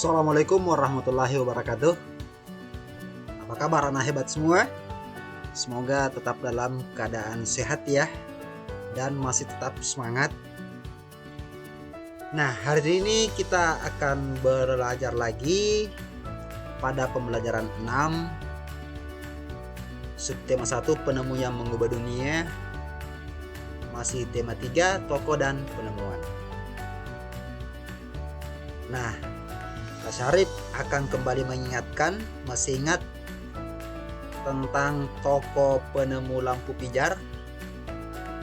Assalamualaikum warahmatullahi wabarakatuh. Apa kabar anak hebat semua? Semoga tetap dalam keadaan sehat ya, dan masih tetap semangat. Nah, hari ini kita akan belajar lagi pada pembelajaran 6, subtema 1, penemu yang mengubah dunia. Masih tema 3, tokoh dan penemuan. Nah, Kak Syarif akan kembali mengingatkan, masih ingat tentang tokoh penemu lampu pijar?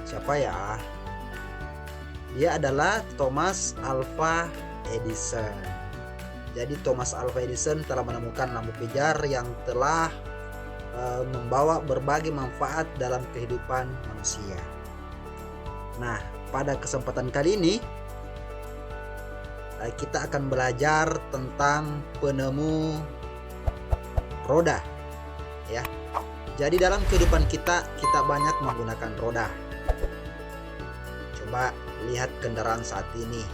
Siapa ya? Dia adalah Thomas Alva Edison. Jadi Thomas Alva Edison telah menemukan lampu pijar yang telah membawa berbagai manfaat dalam kehidupan manusia. Nah, pada kesempatan kali ini kita akan belajar tentang penemu roda ya. Jadi dalam kehidupan kita banyak menggunakan roda. Coba lihat kendaraan saat ini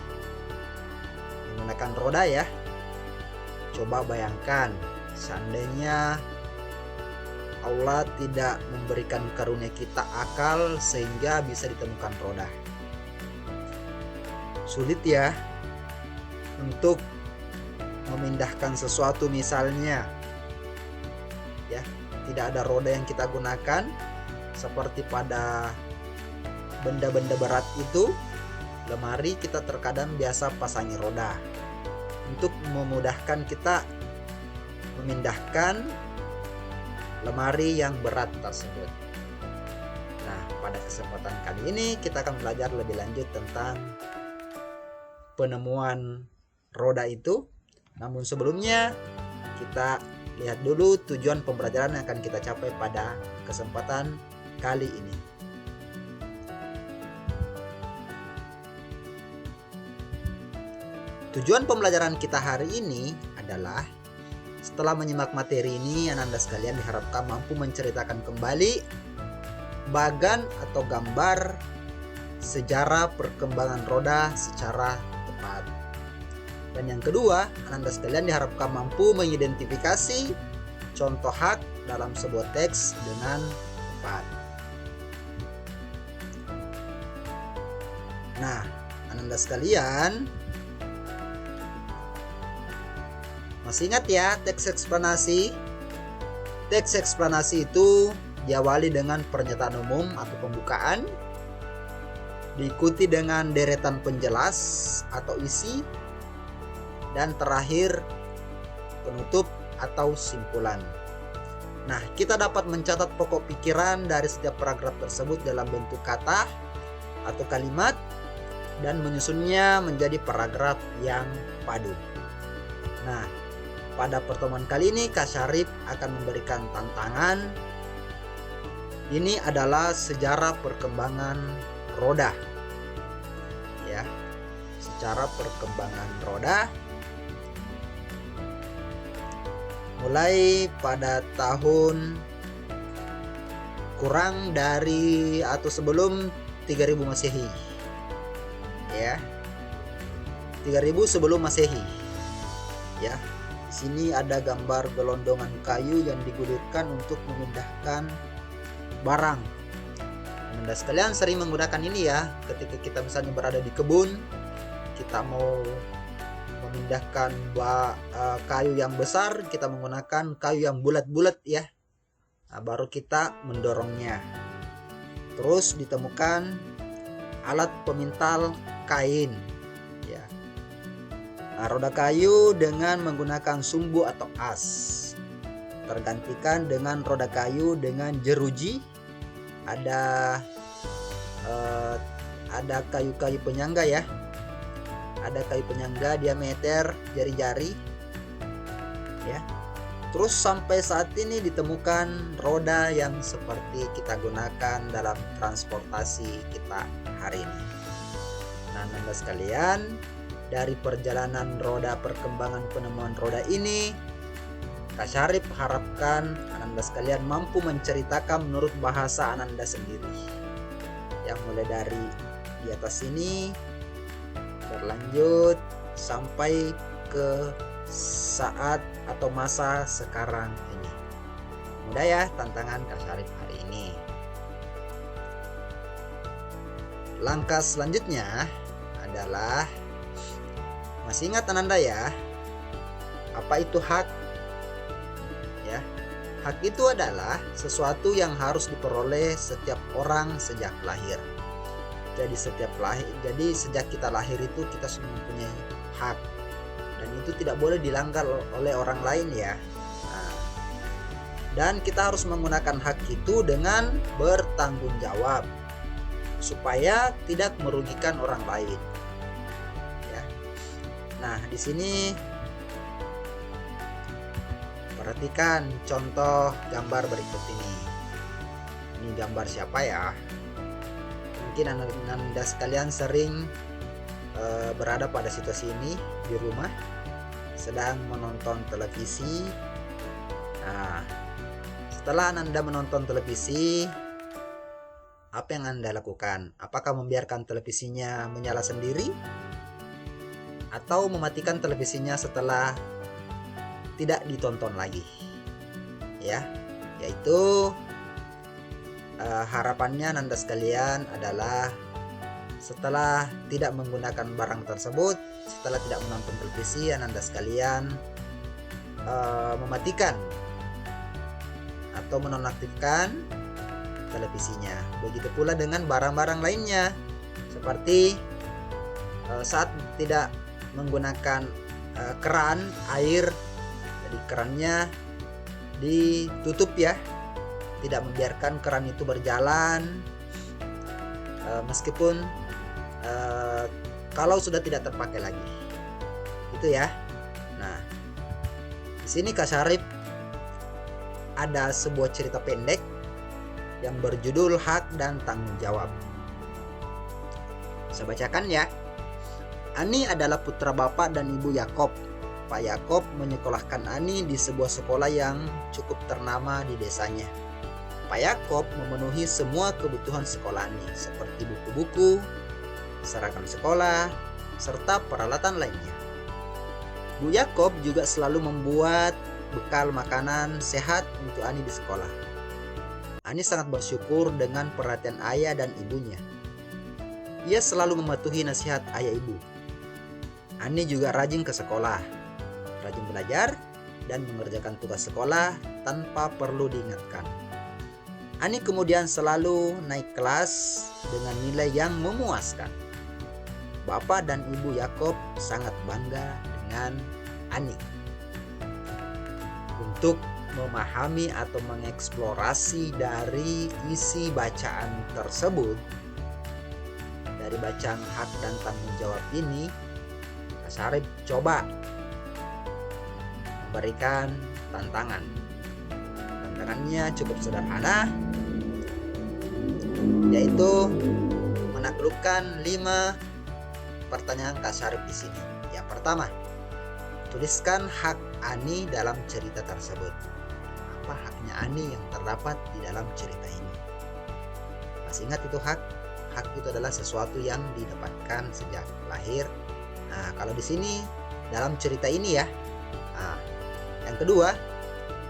menggunakan roda ya. Coba bayangkan seandainya Allah tidak memberikan karunia kita akal sehingga bisa ditemukan roda. Sulit ya untuk memindahkan sesuatu, misalnya ya, tidak ada roda yang kita gunakan seperti pada benda-benda berat itu. Lemari kita terkadang biasa pasangi roda untuk memudahkan kita memindahkan lemari yang berat tersebut. Nah, pada kesempatan kali ini kita akan belajar lebih lanjut tentang penemuan roda itu. Namun sebelumnya kita lihat dulu tujuan pembelajaran yang akan kita capai pada kesempatan kali ini. Tujuan pembelajaran kita hari ini adalah, setelah menyimak materi ini, Anda sekalian diharapkan mampu menceritakan kembali bagan atau gambar sejarah perkembangan roda secara tepat. Dan yang kedua, Anda sekalian diharapkan mampu mengidentifikasi contoh hak dalam sebuah teks dengan tepat. Nah, Anda sekalian masih ingat ya teks eksplanasi? Teks eksplanasi itu diawali dengan pernyataan umum atau pembukaan, diikuti dengan deretan penjelas atau isi, dan terakhir penutup atau simpulan. Nah, kita dapat mencatat pokok pikiran dari setiap paragraf tersebut dalam bentuk kata atau kalimat dan menyusunnya menjadi paragraf yang padu. Nah, pada pertemuan kali ini Kak Syarif akan memberikan tantangan. Ini adalah sejarah perkembangan roda. Ya. Secara perkembangan roda mulai pada tahun kurang dari atau sebelum 3000 Masehi. Ya. 3000 sebelum Masehi. Ya. Sini ada gambar gelondongan kayu yang digulirkan untuk memindahkan barang. Anda sekalian sering menggunakan ini ya, ketika kita misalnya berada di kebun, kita mau memindahkan kayu yang besar, kita menggunakan kayu yang bulat-bulat ya. Nah, baru kita mendorongnya. Terus ditemukan alat pemintal kain ya. Nah, roda kayu dengan menggunakan sumbu atau as tergantikan dengan roda kayu dengan jeruji. Ada kayu-kayu penyangga ya. Ada kayu penyangga diameter jari-jari ya. Terus sampai saat ini ditemukan roda yang seperti kita gunakan dalam transportasi kita hari ini. Nah, Anda sekalian, dari perjalanan roda, perkembangan penemuan roda ini, Kak Syarif harapkan Anda sekalian mampu menceritakan menurut bahasa Anda sendiri. Yang mulai dari di atas ini berlanjut sampai ke saat atau masa sekarang ini. Mudah ya tantangan Kak Syarif hari ini. Langkah selanjutnya adalah, masih ingat Ananda ya, apa itu hak? Ya, hak itu adalah sesuatu yang harus diperoleh setiap orang sejak lahir. Jadi sejak kita lahir itu kita sudah mempunyai hak, dan itu tidak boleh dilanggar oleh orang lain ya. Nah, dan kita harus menggunakan hak itu dengan bertanggung jawab supaya tidak merugikan orang lain. Ya. Nah, di sini perhatikan contoh gambar berikut ini. Ini gambar siapa ya? Mungkin Anda sekalian sering berada pada situasi ini di rumah, sedang menonton televisi. Nah, setelah Anda menonton televisi, apa yang Anda lakukan? Apakah membiarkan televisinya menyala sendiri, atau mematikan televisinya setelah tidak ditonton lagi? Ya, yaitu harapannya Anda sekalian adalah setelah tidak menggunakan barang tersebut, setelah tidak menonton televisi, Anda sekalian mematikan atau menonaktifkan televisinya. Begitu pula dengan barang-barang lainnya, seperti saat tidak menggunakan keran air, jadi kerannya ditutup ya, tidak membiarkan keran itu berjalan meskipun kalau sudah tidak terpakai lagi, itu ya. Nah, di sini Kak Syarif ada sebuah cerita pendek yang berjudul Hak dan Tanggung Jawab. Saya bacakan ya. Ani adalah putra bapak dan ibu Yakob. Pak Yakob menyekolahkan Ani di sebuah sekolah yang cukup ternama di desanya. Pak Yakob memenuhi semua kebutuhan sekolah Ani, seperti buku-buku, seragam sekolah, serta peralatan lainnya. Bu Yakob juga selalu membuat bekal makanan sehat untuk Ani di sekolah. Ani sangat bersyukur dengan perhatian ayah dan ibunya. Ia selalu mematuhi nasihat ayah ibu. Ani juga rajin ke sekolah, rajin belajar, dan mengerjakan tugas sekolah tanpa perlu diingatkan. Ani kemudian selalu naik kelas dengan nilai yang memuaskan. Bapak dan ibu Yakob sangat bangga dengan Ani. Untuk memahami atau mengeksplorasi dari isi bacaan tersebut, dari bacaan hak dan tanggung jawab ini, Kak Syarif coba memberikan tantangan. Tantangannya cukup sederhana, yaitu menaklukkan 5 pertanyaan Kak Syarif di sini. Yang pertama, tuliskan hak Ani dalam cerita tersebut. Apa haknya Ani yang terdapat di dalam cerita ini? Masih ingat itu hak? Hak itu adalah sesuatu yang didapatkan sejak lahir. Nah, kalau di sini dalam cerita ini ya. Nah, yang kedua,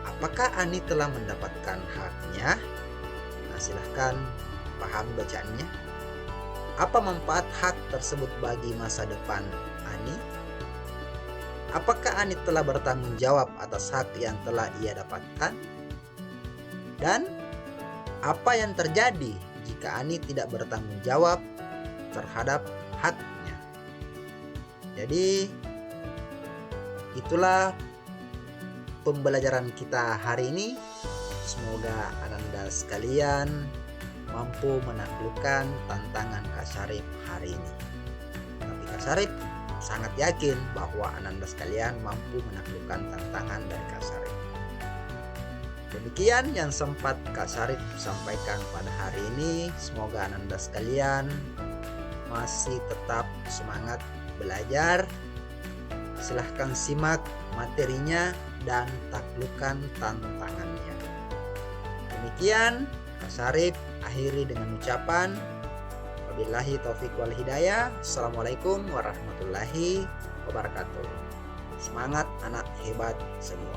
apakah Ani telah mendapatkan haknya? Nah, silahkan pahami bacaannya. Apa manfaat hak tersebut bagi masa depan Ani? Apakah Ani telah bertanggung jawab atas hak yang telah ia dapatkan? Dan apa yang terjadi jika Ani tidak bertanggung jawab terhadap haknya? Jadi itulah pembelajaran kita hari ini. Semoga Anda sekalian mampu menaklukkan tantangan Kak Syarif hari ini. Tapi Kak Syarif sangat yakin bahwa Ananda sekalian mampu menaklukkan tantangan dari Kak Syarif. Demikian yang sempat Kak Syarif sampaikan pada hari ini. Semoga Ananda sekalian masih tetap semangat belajar. Silahkan simak materinya dan taklukkan tantangannya. Demikian Kak Syarif akhiri dengan ucapan wabillahi taufiq wal hidayah. Assalamualaikum warahmatullahi wabarakatuh. Semangat anak hebat semua.